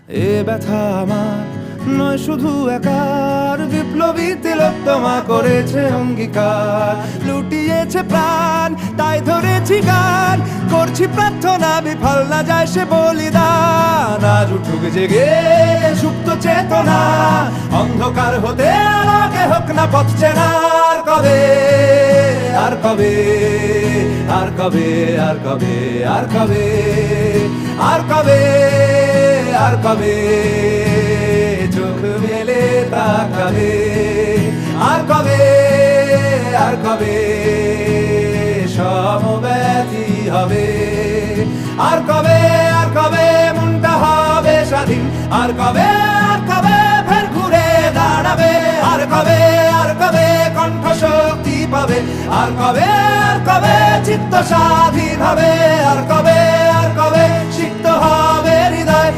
এ ব্যথা আমার নয় শুধু একার, বিপ্লবী তিলোত্তমা করেছে অঙ্গীকার। লুটিয়েছে প্রাণ তাই ধরেছি গান, করছি প্রার্থনা বিফল না যায় সে বলিদান। আজ উঠুক জেগে সুপ্ত চেতনা, অন্ধকার হতে আলোকে হোক না পথ চেনা। আর কবে, আর কবে, আর কবে, আর কবে, আর কবে, আর কবে, আর কবে চোখ মেলে তাকাবে। আর কবে, আর কবে সমব্যথী হবে। আর কবে, আর কবে মনটা হবে স্বাধীন। আর কবে, আর কবে ফের ঘুরে দাঁড়াবে। আর কবে, আর কবে কণ্ঠ শক্তি পাবে। আর কবে, আর কবে চিত্ত স্বাধীন হবে। আর কবে, আর কবে